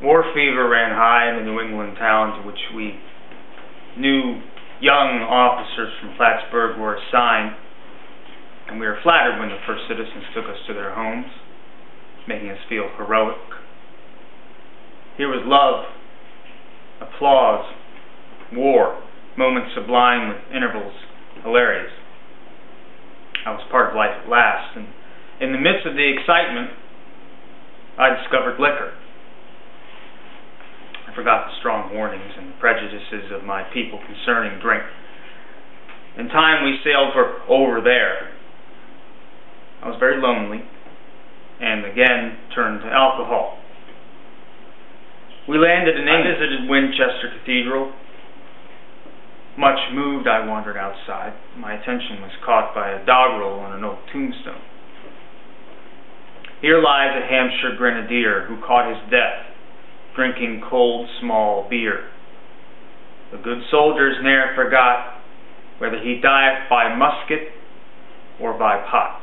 War fever ran high in the New England town to which we new young officers from Plattsburgh were assigned, and we were flattered when the first citizens took us to their homes, making us feel heroic. Here was love, applause, war, moments sublime with intervals hilarious. I was part of life at last, and in the midst of the excitement, I discovered liquor. I forgot the strong warnings and prejudices of my people concerning drink. In time, we sailed for over there. I was very lonely, and again turned to alcohol. We landed and I visited Winchester Cathedral. Much moved, I wandered outside. My attention was caught by a doggerel on an old tombstone. Here lies a Hampshire grenadier who caught his death, drinking cold, small beer. The good soldiers ne'er forgot whether he died by musket or by pot.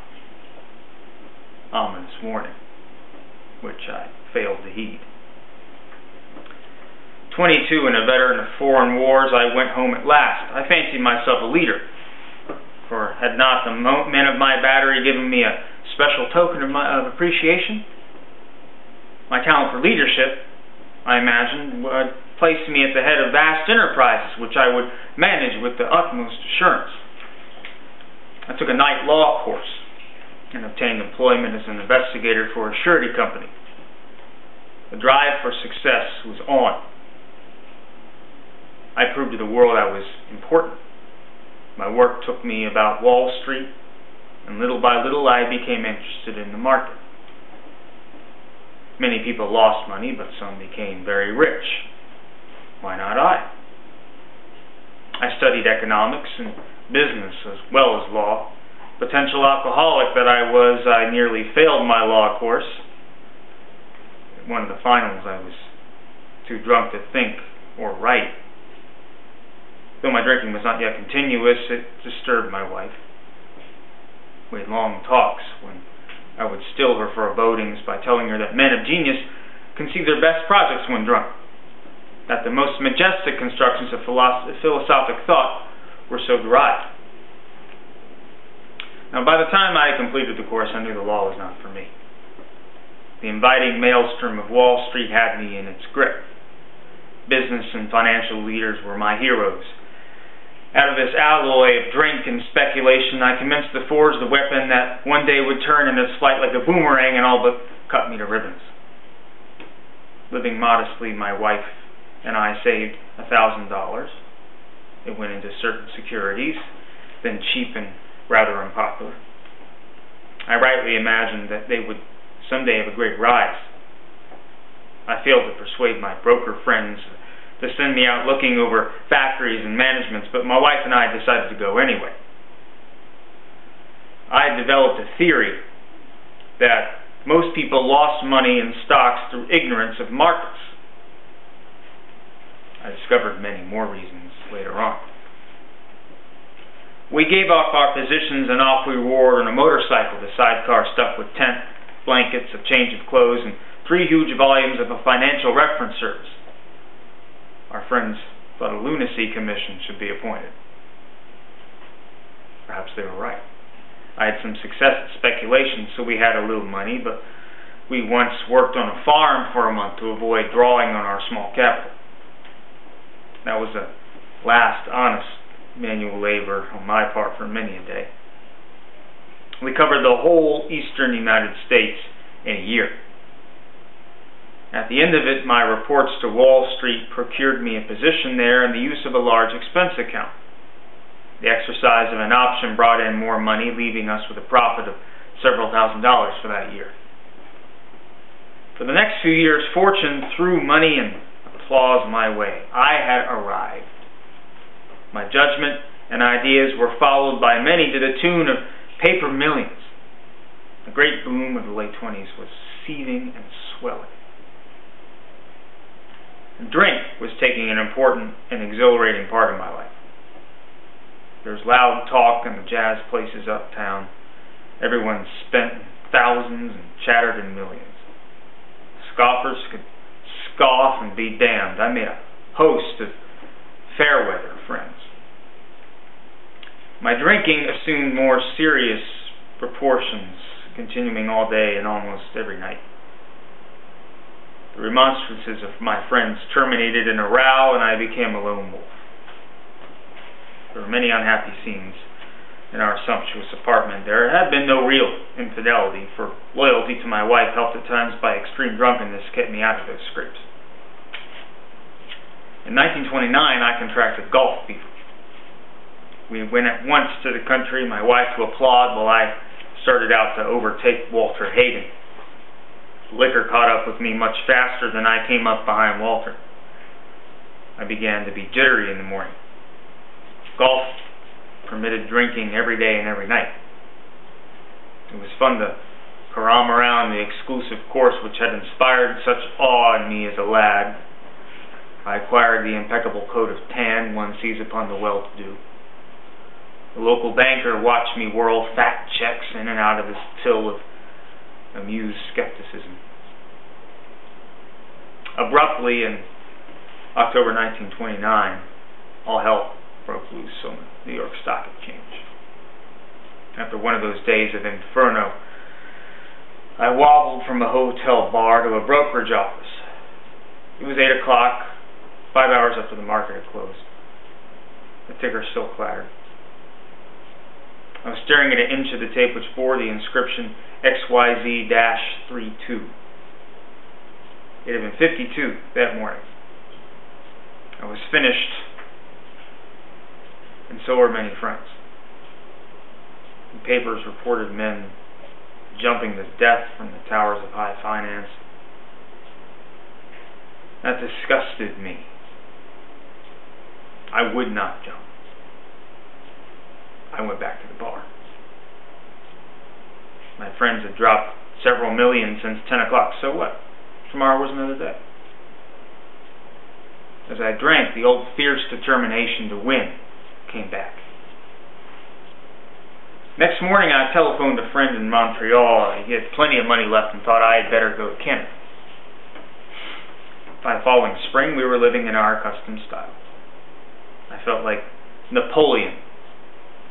Ominous warning, which I failed to heed. 22 and a veteran of foreign wars, I went home at last. I fancied myself a leader, for had not the men of my battery given me a special token of appreciation? My talent for leadership, I imagined, would place me at the head of vast enterprises, which I would manage with the utmost assurance. I took a night law course and obtained employment as an investigator for a surety company. The drive for success was on. I proved to the world I was important. My work took me about Wall Street, and little by little I became interested in the market. Many people lost money, but some became very rich. Why not I? I studied economics and business as well as law. Potential alcoholic that I was, I nearly failed my law course. At one of the finals, I was too drunk to think or write. Though my drinking was not yet continuous, it disturbed my wife. We had long talks when I would still her forebodings by telling her that men of genius conceive their best projects when drunk, that the most majestic constructions of philosophic thought were so derived. Now, by the time I completed the course, I knew the law was not for me. The inviting maelstrom of Wall Street had me in its grip. Business and financial leaders were my heroes. Out of this alloy of drink and speculation, I commenced to forge the weapon that one day would turn in its flight like a boomerang and all but cut me to ribbons. Living modestly, my wife and I saved $1,000. It went into certain securities, then cheap and rather unpopular. I rightly imagined that they would someday have a great rise. I failed to persuade my broker friends to send me out looking over factories and managements, but my wife and I decided to go anyway. I had developed a theory that most people lost money in stocks through ignorance of markets. I discovered many more reasons later on. We gave up our positions and off we roared on a motorcycle, the sidecar stuffed with tent, blankets, a change of clothes, and 3 huge volumes of a financial reference service. Our friends thought a lunacy commission should be appointed. Perhaps they were right. I had some success at speculation, so we had a little money, but we once worked on a farm for a month to avoid drawing on our small capital. That was the last honest manual labor on my part for many a day. We covered the whole eastern United States in a year. At the end of it, my reports to Wall Street procured me a position there and the use of a large expense account. The exercise of an option brought in more money, leaving us with a profit of several $1,000s for that year. For the next few years, fortune threw money and applause my way. I had arrived. My judgment and ideas were followed by many to the tune of paper millions. The great boom of the late 20s was seething and swelling. Drink was taking an important and exhilarating part of my life. There was loud talk in the jazz places uptown. Everyone spent thousands and chattered in millions. Scoffers could golf, and be damned. I made a host of fair weather friends. My drinking assumed more serious proportions, continuing all day and almost every night. The remonstrances of my friends terminated in a row, and I became a lone wolf. There were many unhappy scenes in our sumptuous apartment. There had been no real infidelity, for loyalty to my wife helped at times by extreme drunkenness kept me out of those scrapes. In 1929, I contracted golf fever. We went at once to the country, my wife to applaud, while I started out to overtake Walter Hayden. Liquor caught up with me much faster than I came up behind Walter. I began to be jittery in the morning. Golf permitted drinking every day and every night. It was fun to carom around the exclusive course which had inspired such awe in me as a lad. I acquired the impeccable coat of tan one sees upon the well-to-do. The local banker watched me whirl fat checks in and out of his till with amused skepticism. Abruptly, in October 1929, all hell broke loose on the New York Stock Exchange. After one of those days of inferno, I wobbled from a hotel bar to a brokerage office. It was 8 o'clock, 5 hours after the market had closed. The ticker still clattered. I was staring at an inch of the tape which bore the inscription XYZ-32. It had been 52 that morning. I was finished, and so were many friends. The papers reported men jumping to death from the towers of high finance. That disgusted me. I would not jump. I went back to the bar. My friends had dropped several million since 10 o'clock. So what? Tomorrow was another day. As I drank, the old fierce determination to win came back. Next morning, I telephoned a friend in Montreal. He had plenty of money left and thought I had better go to Canada. By the following spring, we were living in our accustomed style. I felt like Napoleon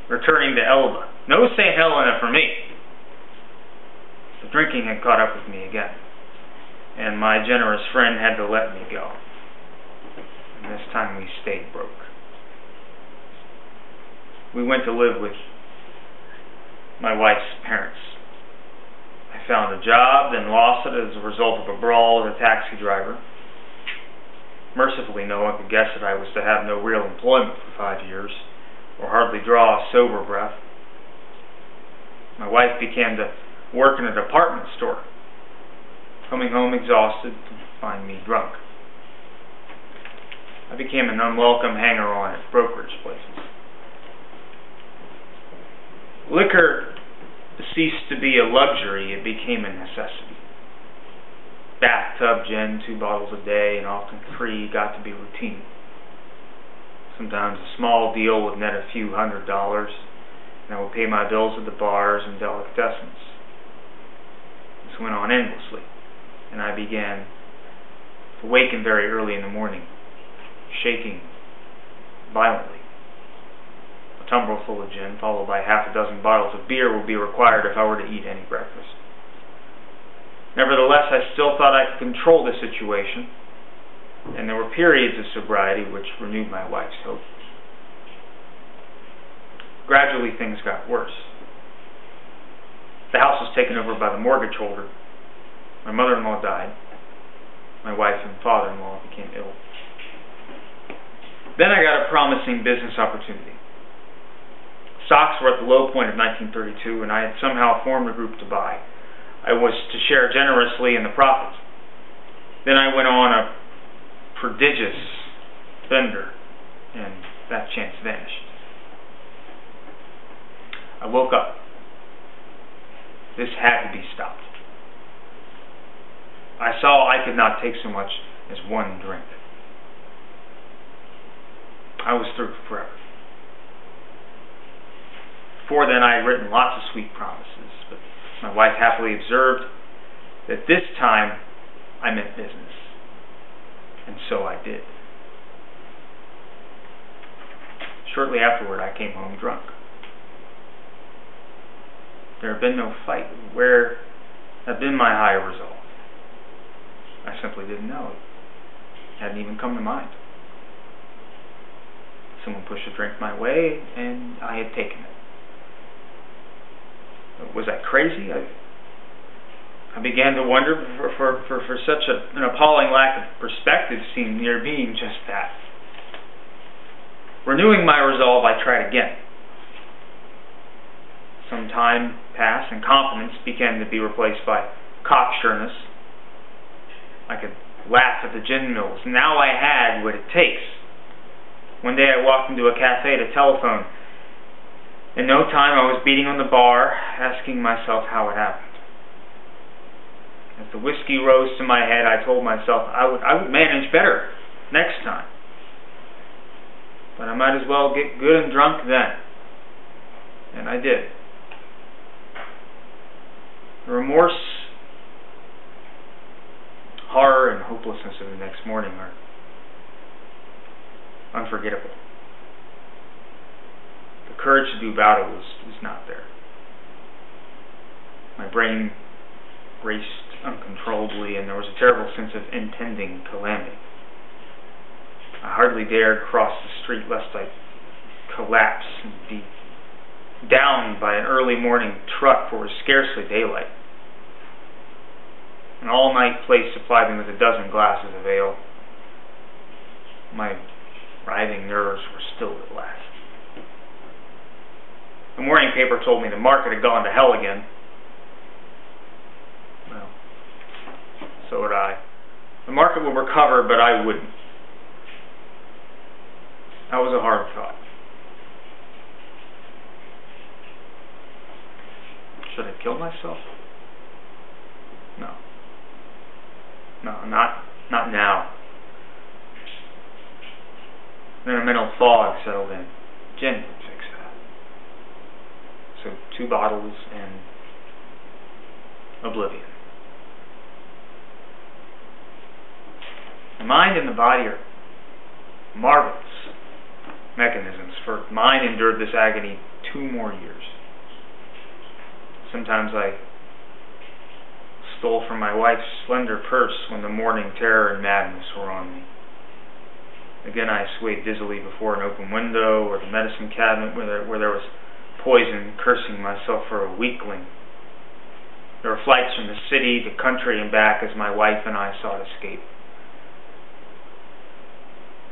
returning to Elba. No St. Helena for me. The drinking had caught up with me again, and my generous friend had to let me go. And this time we stayed broke. We went to live with my wife's parents. I found a job, then lost it as a result of a brawl with a taxi driver. Mercifully, no one could guess that I was to have no real employment for 5 years, or hardly draw a sober breath. My wife began to work in a department store, coming home exhausted to find me drunk. I became an unwelcome hanger-on at brokerage places. Liquor ceased to be a luxury, it became a necessity. Bathtub gin, 2 bottles a day, and often 3, got to be routine. Sometimes a small deal would net a few $100s, and I would pay my bills at the bars and delicatessens. This went on endlessly, and I began to waken very early in the morning, shaking violently. A tumblerful of gin, followed by half a dozen bottles of beer, would be required if I were to eat any breakfast. Nevertheless, I still thought I could control the situation, and there were periods of sobriety which renewed my wife's hope. Gradually, things got worse. The house was taken over by the mortgage holder. My mother-in-law died. My wife and father-in-law became ill. Then I got a promising business opportunity. Stocks were at the low point of 1932, and I had somehow formed a group to buy. I was to share generously in the profits. Then I went on a prodigious bender, and that chance vanished. I woke up. This had to be stopped. I saw I could not take so much as one drink. I was through forever. Before then, I had written lots of sweet promises, but my wife happily observed that this time I meant business. And so I did. Shortly afterward, I came home drunk. There had been no fight. Where had been my higher resolve? I simply didn't know it. It hadn't even come to mind. Someone pushed a drink my way, and I had taken it. Was I crazy? I began to wonder, for such an appalling lack of perspective seemed near being just that. Renewing my resolve, I tried again. Some time passed, and confidence began to be replaced by cocksureness. I could laugh at the gin mills. Now I had what it takes. One day I walked into a cafe to telephone. In no time I was beating on the bar, asking myself how it happened. As the whiskey rose to my head, I told myself I would manage better next time. But I might as well get good and drunk then. And I did. The remorse, horror, and hopelessness of the next morning are unforgettable. The courage to do battle was not there. My brain raced uncontrollably, and there was a terrible sense of impending calamity. I hardly dared cross the street lest I collapse and be downed by an early morning truck, for it was scarcely daylight. An all-night place supplied me with a dozen glasses of ale. My writhing nerves were stilled at last. The morning paper told me the market had gone to hell again. Well, so would I. The market would recover, but I wouldn't. That was a hard thought. Should I kill myself? No. No, not now. Then a mental fog settled in. Gin would fix that. So 2 bottles and oblivion. The mind and the body are marvelous mechanisms, for mine endured this agony 2 more years. Sometimes I stole from my wife's slender purse when the morning terror and madness were on me. Again, I swayed dizzily before an open window or the medicine cabinet where there was poison, cursing myself for a weakling. There were flights from the city to country and back as my wife and I sought escape.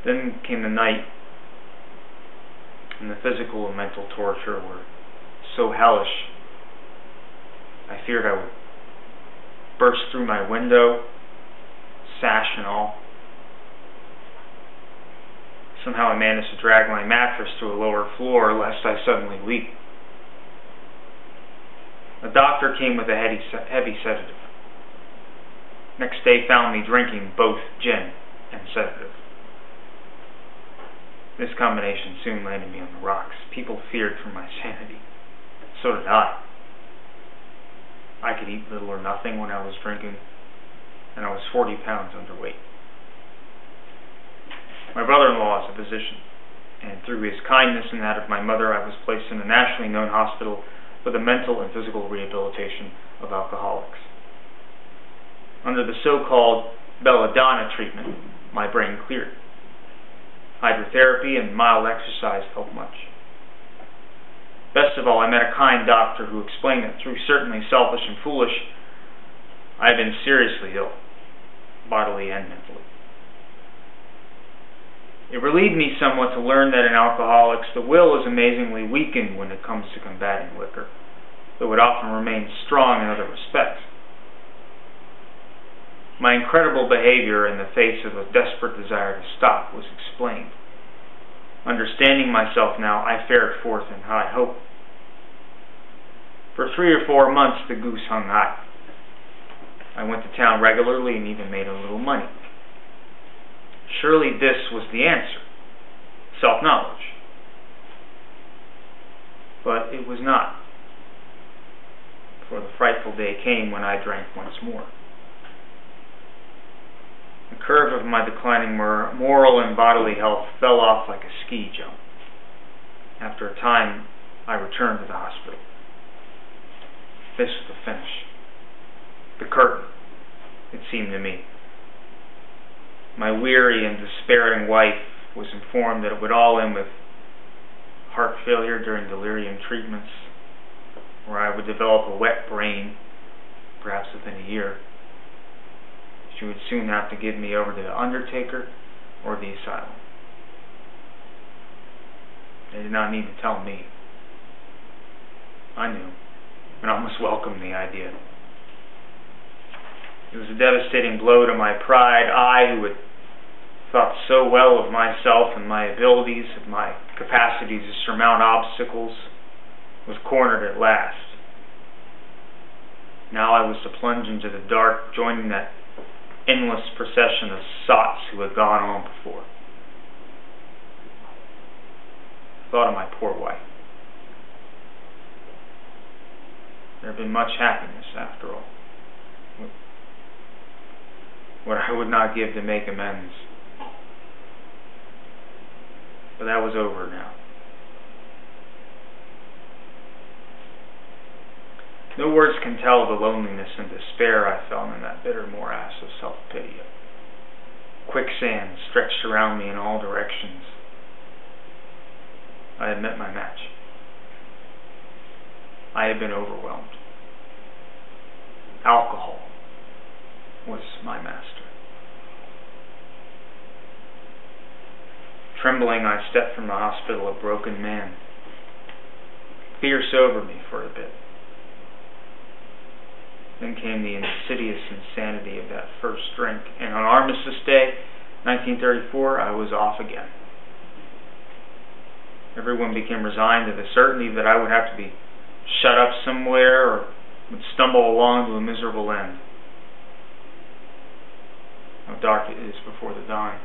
Then came the night, and the physical and mental torture were so hellish, I feared I would burst through my window, sash and all. Somehow I managed to drag my mattress to a lower floor, lest I suddenly leap. A doctor came with a heavy sedative. Next day found me drinking both gin and sedative. This combination soon landed me on the rocks. People feared for my sanity. So did I. I could eat little or nothing when I was drinking, and I was 40 pounds underweight. My brother-in-law is a physician, and through his kindness and that of my mother, I was placed in a nationally known hospital for the mental and physical rehabilitation of alcoholics. Under the so-called belladonna treatment, my brain cleared. Hydrotherapy and mild exercise helped much. Best of all, I met a kind doctor who explained that through certainly selfish and foolish, I had been seriously ill, bodily and mentally. It relieved me somewhat to learn that in alcoholics, the will is amazingly weakened when it comes to combating liquor, though it often remains strong in other respects. My incredible behavior in the face of a desperate desire to stop was explained. Understanding myself now, I fared forth in high hope. For 3 or 4 months, the goose hung high. I went to town regularly and even made a little money. Surely this was the answer, self-knowledge. But it was not, for the frightful day came when I drank once more. The curve of my declining moral and bodily health fell off like a ski jump. After a time, I returned to the hospital. This was the finish. The curtain, it seemed to me. My weary and despairing wife was informed that it would all end with heart failure during delirium treatments, where I would develop a wet brain, perhaps within a year. She would soon have to give me over to the undertaker or the asylum. They did not need to tell me. I knew, and almost welcomed the idea. It was a devastating blow to my pride. I, who had thought so well of myself and my abilities, of my capacity to surmount obstacles, was cornered at last. Now I was to plunge into the dark, joining that endless procession of sots who had gone on before. I thought of my poor wife. There had been much happiness, after all. What I would not give to make amends. But that was over now. No words can tell the loneliness and despair I felt in that bitter morass of self-pity. Quicksand stretched around me in all directions. I had met my match. I had been overwhelmed. Alcohol was my master. Trembling, I stepped from the hospital a broken man. Fear sobered me for a bit. Then came the insidious insanity of that first drink, and on Armistice Day, 1934, I was off again. Everyone became resigned to the certainty that I would have to be shut up somewhere or would stumble along to a miserable end. How dark it is before the dawn.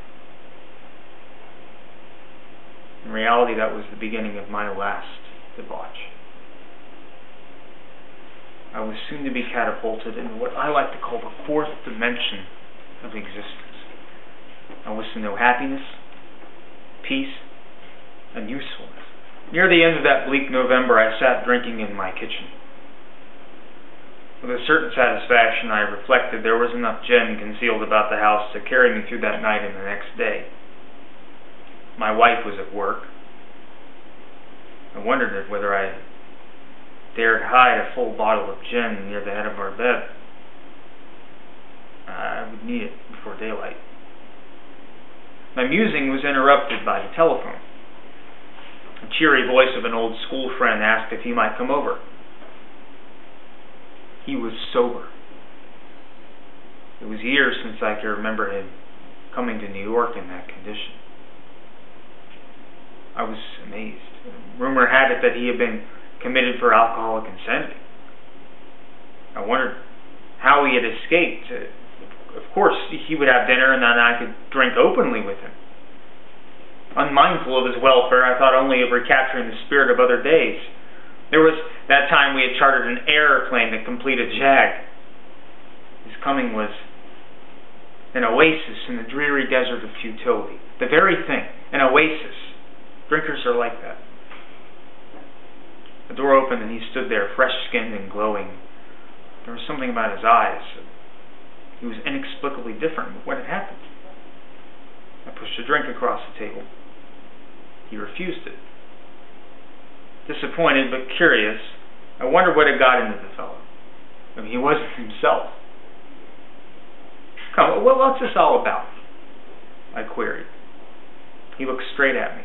In reality, that was the beginning of my last debauch. I was soon to be catapulted into what I like to call the fourth dimension of existence. I was to know happiness, peace, and usefulness. Near the end of that bleak November, I sat drinking in my kitchen. With a certain satisfaction, I reflected there was enough gin concealed about the house to carry me through that night and the next day. My wife was at work. I wondered whether I dared hide a full bottle of gin near the head of our bed. I would need it before daylight. My musing was interrupted by the telephone. The cheery voice of an old school friend asked if he might come over. He was sober. It was years since I could remember him coming to New York in that condition. I was amazed. Rumor had it that he had been committed for alcoholic insanity. I wondered how he had escaped. Of course, he would have dinner and then I could drink openly with him. Unmindful of his welfare, I thought only of recapturing the spirit of other days. There was that time we had chartered an airplane to complete a jag. His coming was an oasis in the dreary desert of futility. The very thing, an oasis. Drinkers are like that. The door opened and he stood there, fresh-skinned and glowing. There was something about his eyes. He was inexplicably different. What had happened? I pushed a drink across the table. He refused it. Disappointed but curious, I wondered what had got into the fellow. I mean, he wasn't himself. Come, what's this all about? I queried. He looked straight at me.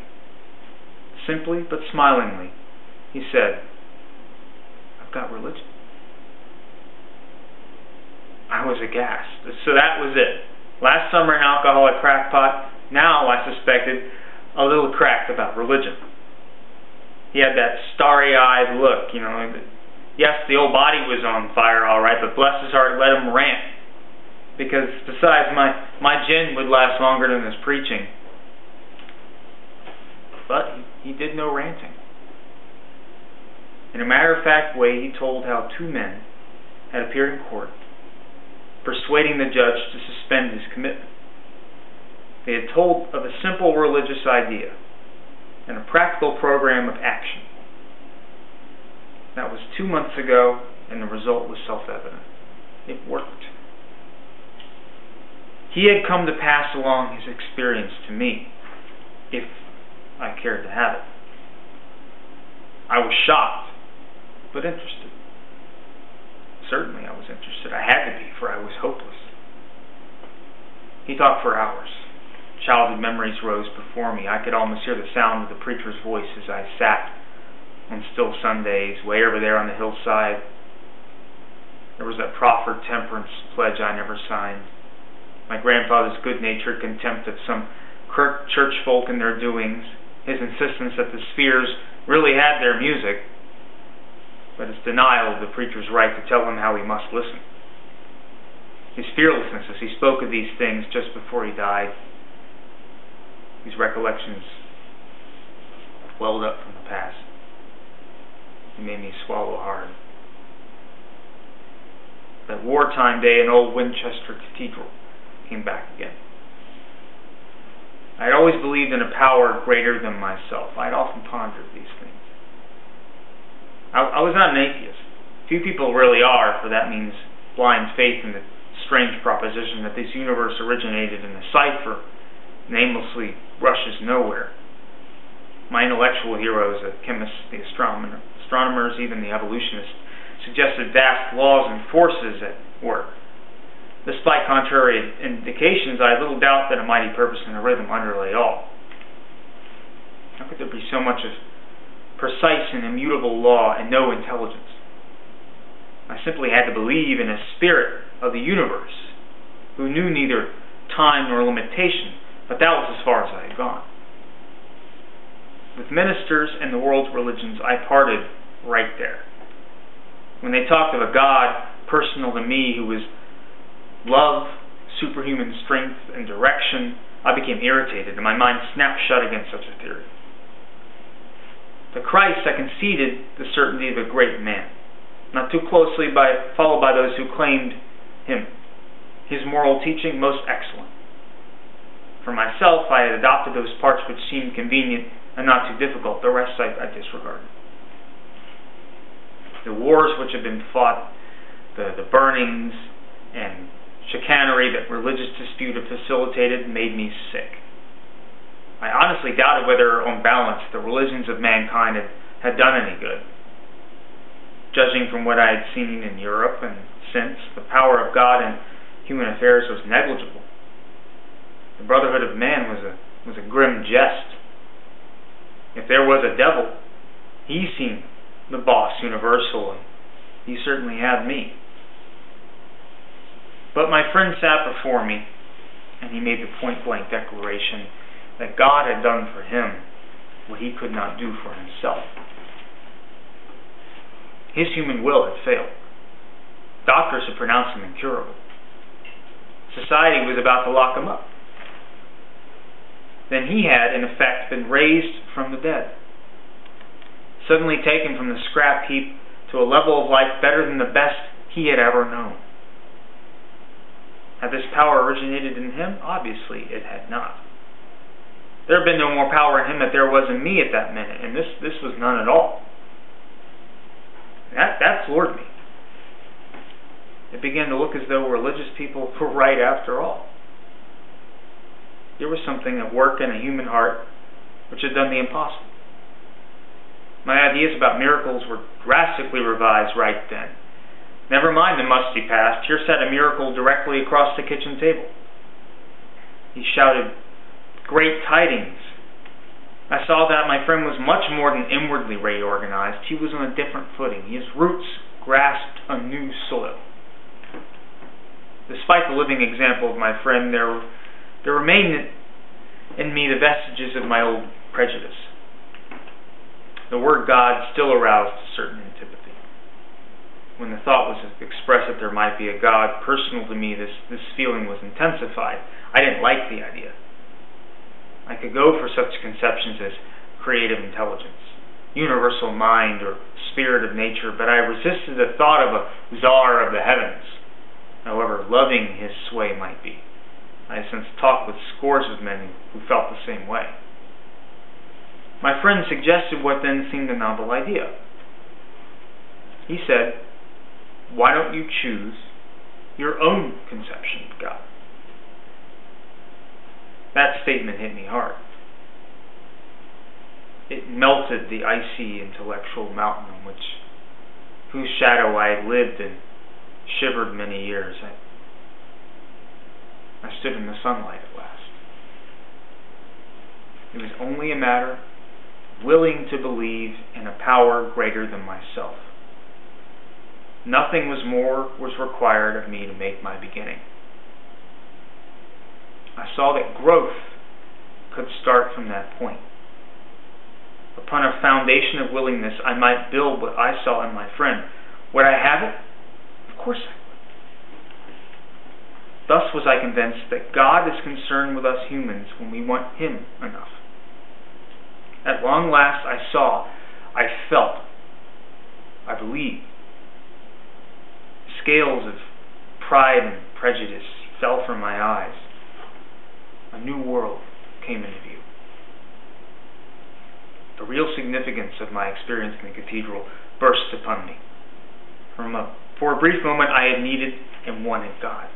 Simply but smilingly, he said, "I've got religion." I was aghast. So that was it. Last summer an alcoholic crackpot, now I suspected a little cracked about religion. He had that starry-eyed look, Yes, the old body was on fire, all right, but bless his heart, let him rant. Because besides, my gin would last longer than his preaching. But he did no ranting. In a matter-of-fact way, he told how two men had appeared in court, persuading the judge to suspend his commitment. They had told of a simple religious idea and a practical program of action. That was 2 months ago, and the result was self-evident. It worked. He had come to pass along his experience to me, if I cared to have it. I was shocked, but interested. Certainly I was interested. I had to be, for I was hopeless. He talked for hours. Childhood memories rose before me. I could almost hear the sound of the preacher's voice as I sat on still Sundays, way over there on the hillside. There was that proffered temperance pledge I never signed. My grandfather's good-natured contempt of some church folk and their doings, his insistence that the spheres really had their music, but his denial of the preacher's right to tell him how he must listen. His fearlessness as he spoke of these things just before he died. These recollections welled up from the past. It made me swallow hard. That wartime day in old Winchester Cathedral came back again. I had always believed in a power greater than myself. I had often pondered these things. I was not an atheist. Few people really are, for that means blind faith in the strange proposition that this universe originated in a cipher and aimlessly rushes nowhere. My intellectual heroes, the chemists, the astronomers, even the evolutionists, suggested vast laws and forces at work. Despite contrary indications, I had little doubt that a mighty purpose and a rhythm underlay all. How could there be so much of precise and immutable law and no intelligence? I simply had to believe in a spirit of the universe who knew neither time nor limitation, but that was as far as I had gone. With ministers and the world's religions, I parted right there. When they talked of a God personal to me who was love, superhuman strength, and direction, I became irritated, and my mind snapped shut against such a theory. To Christ I conceded the certainty of a great man, not too closely followed by those who claimed him. His moral teaching most excellent. For myself, I had adopted those parts which seemed convenient and not too difficult. The rest I disregarded. The wars which had been fought, the burnings and chicanery that religious dispute had facilitated made me sick. I honestly doubted whether, on balance, the religions of mankind had done any good. Judging from what I had seen in Europe and since, the power of God in human affairs was negligible. The brotherhood of man was a grim jest. If there was a devil, he seemed the boss universal, and he certainly had me. But my friend sat before me, and he made the point-blank declaration that God had done for him what he could not do for himself. His human will had failed. Doctors had pronounced him incurable. Society was about to lock him up. Then he had, in effect, been raised from the dead, suddenly taken from the scrap heap to a level of life better than the best he had ever known. Had this power originated in him? Obviously it had not. There had been no more power in him than there was in me at that minute, and this was none at all. That floored me. It began to look as though religious people were right after all. There was something at work in a human heart which had done the impossible. My ideas about miracles were drastically revised right then. Never mind the musty past, here sat a miracle directly across the kitchen table. He shouted, "Great tidings!" I saw that my friend was much more than inwardly reorganized. He was on a different footing. His roots grasped a new soil. Despite the living example of my friend, there remained in me the vestiges of my old prejudice. The word God still aroused a certain antipathy. When the thought was expressed that there might be a God personal to me, this feeling was intensified. I didn't like the idea. I could go for such conceptions as creative intelligence, universal mind, or spirit of nature, but I resisted the thought of a czar of the heavens, however loving his sway might be. I have since talked with scores of men who felt the same way. My friend suggested what then seemed a novel idea. He said, "Why don't you choose your own conception of God?" That statement hit me hard. It melted the icy intellectual mountain on whose shadow I had lived and shivered many years. I stood in the sunlight at last. It was only a matter of willing to believe in a power greater than myself. Nothing was required of me to make my beginning. I saw that growth could start from that point. Upon a foundation of willingness, I might build what I saw in my friend. Would I have it? Of course I would. Thus was I convinced that God is concerned with us humans when we want Him enough. At long last I saw, I felt, I believed. Scales of pride and prejudice fell from my eyes. A new world came into view. The real significance of my experience in the cathedral burst upon me. For a brief moment I had needed and wanted God.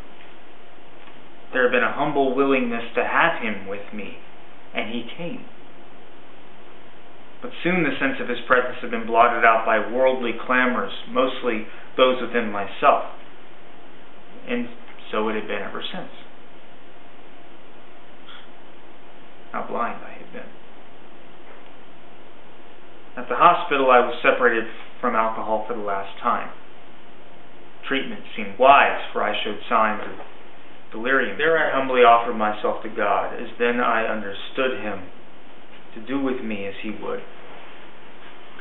There had been a humble willingness to have Him with me, and He came. But soon the sense of His presence had been blotted out by worldly clamors, mostly those within myself. And so it had been ever since. How blind I had been. At the hospital, I was separated from alcohol for the last time. Treatment seemed wise, for I showed signs of delirium. There I humbly offered myself to God, as then I understood Him to do with me as He would.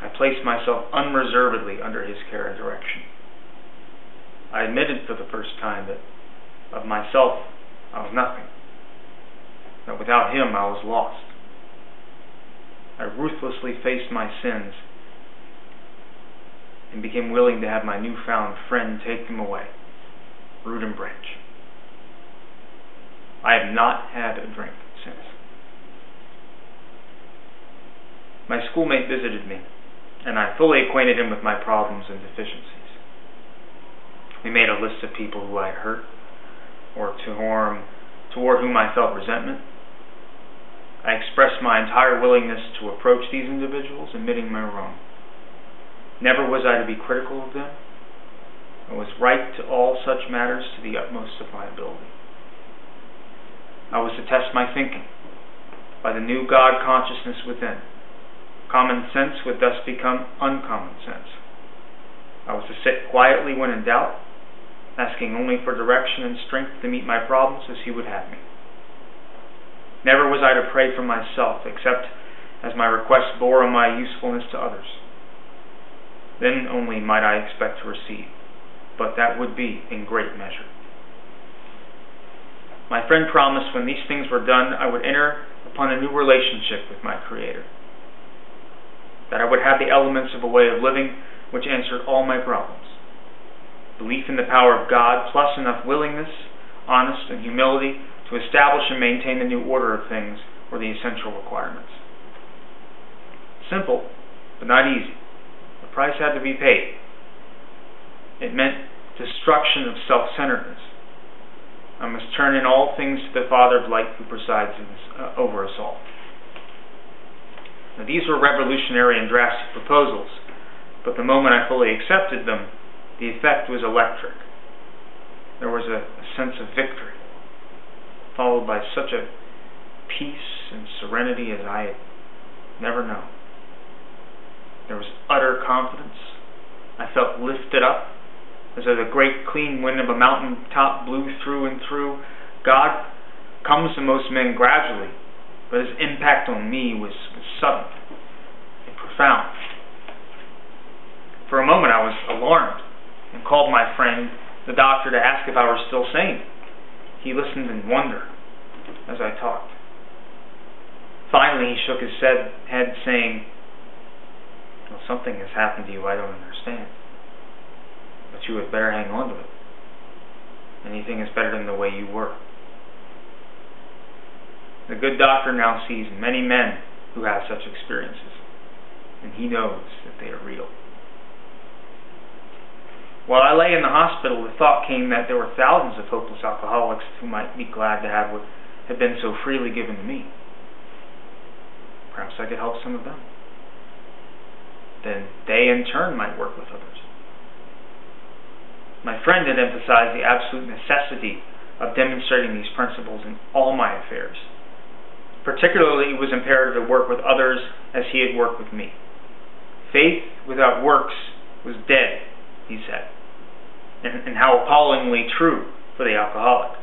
I placed myself unreservedly under His care and direction. I admitted for the first time that of myself I was nothing, that without Him I was lost. I ruthlessly faced my sins and became willing to have my newfound friend take them away, root and branch. I have not had a drink since. My schoolmate visited me, and I fully acquainted him with my problems and deficiencies. We made a list of people who I had hurt, or toward whom I felt resentment. I expressed my entire willingness to approach these individuals, admitting my wrong. Never was I to be critical of them. I was right to all such matters to the utmost of my ability. I was to test my thinking by the new God consciousness within. Common sense would thus become uncommon sense. I was to sit quietly when in doubt, asking only for direction and strength to meet my problems as He would have me. Never was I to pray for myself, except as my request bore on my usefulness to others. Then only might I expect to receive, but that would be in great measure. My friend promised when these things were done, I would enter upon a new relationship with my Creator, that I would have the elements of a way of living which answered all my problems. Belief in the power of God, plus enough willingness, honesty, and humility to establish and maintain the new order of things were the essential requirements. Simple, but not easy. The price had to be paid. It meant destruction of self-centeredness. I must turn in all things to the Father of light who presides over us all. Now, these were revolutionary and drastic proposals, but the moment I fully accepted them, the effect was electric. There was a sense of victory, followed by such a peace and serenity as I had never known. There was utter confidence. I felt lifted up, as though the great clean wind of a mountain top blew through and through. God comes to most men gradually, but His impact on me was sudden and profound. For a moment I was alarmed and called my friend, the doctor, to ask if I were still sane. He listened in wonder as I talked. Finally he shook his head, saying, "Well, something has happened to you I don't understand. But you had better hang on to it. Anything is better than the way you were." The good doctor now sees many men who have such experiences, and he knows that they are real. While I lay in the hospital, the thought came that there were thousands of hopeless alcoholics who might be glad to have what had been so freely given to me. Perhaps I could help some of them. Then they in turn might work with others. My friend had emphasized the absolute necessity of demonstrating these principles in all my affairs. Particularly, it was imperative to work with others as he had worked with me. Faith without works was dead, he said, and how appallingly true for the alcoholic.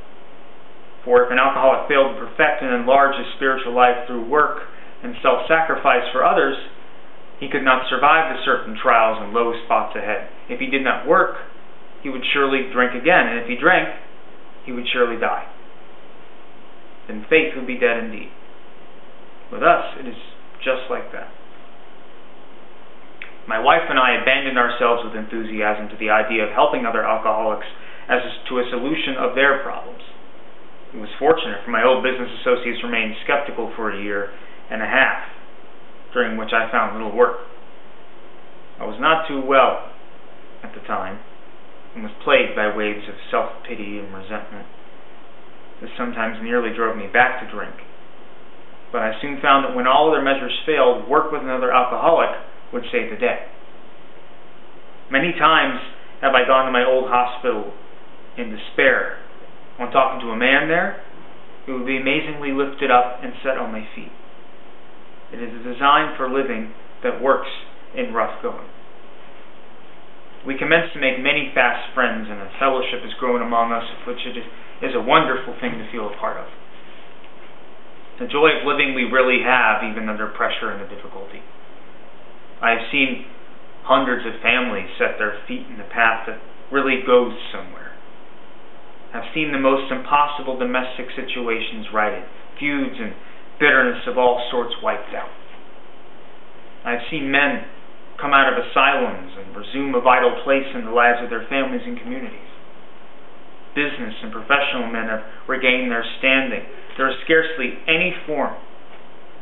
For if an alcoholic failed to perfect and enlarge his spiritual life through work and self-sacrifice for others, he could not survive the certain trials and low spots ahead. If he did not work, he would surely drink again, and if he drank, he would surely die. Then faith would be dead indeed. With us, it is just like that. My wife and I abandoned ourselves with enthusiasm to the idea of helping other alcoholics as to a solution of their problems. It was fortunate, for my old business associates remained skeptical for a year and a half, during which I found little work. I was not too well at the time, and was plagued by waves of self-pity and resentment. This sometimes nearly drove me back to drink. But I soon found that when all other measures failed, work with another alcoholic would save the day. Many times have I gone to my old hospital in despair. On talking to a man there, it would be amazingly lifted up and set on my feet. It is a design for living that works in rough going. We commenced to make many fast friends, and a fellowship has grown among us, which it is a wonderful thing to feel a part of. The joy of living we really have, even under pressure and the difficulty. I have seen hundreds of families set their feet in the path that really goes somewhere. I've seen the most impossible domestic situations righted, feuds and bitterness of all sorts wiped out. I've seen men come out of asylums and resume a vital place in the lives of their families and communities. Business and professional men have regained their standing. There is scarcely any form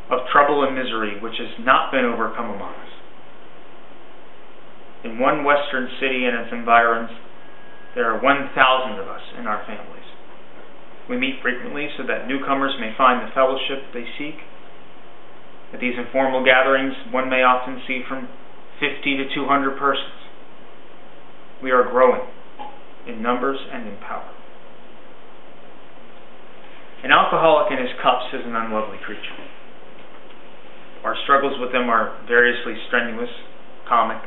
of trouble and misery which has not been overcome among us. In one western city and its environs, there are 1,000 of us in our families. We meet frequently so that newcomers may find the fellowship they seek. At these informal gatherings, one may often see from 50 to 200 persons. We are growing in numbers and in power. An alcoholic in his cups is an unlovely creature. Our struggles with them are variously strenuous, comic,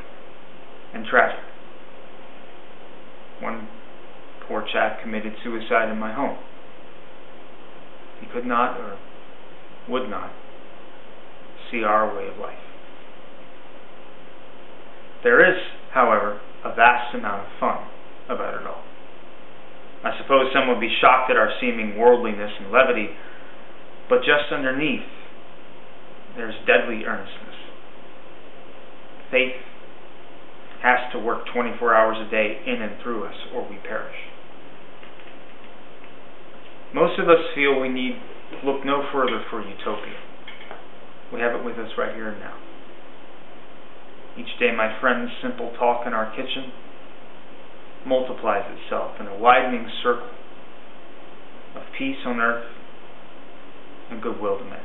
and tragic. One poor chap committed suicide in my home. He could not or would not see our way of life. There is, however, a vast amount of fun about it all. I suppose some would be shocked at our seeming worldliness and levity, but just underneath, there's deadly earnestness. Faith has to work 24 hours a day in and through us, or we perish. Most of us feel we need look no further for utopia. We have it with us right here and now. Each day, my friend's simple talk in our kitchen multiplies itself in a widening circle of peace on earth and goodwill to men.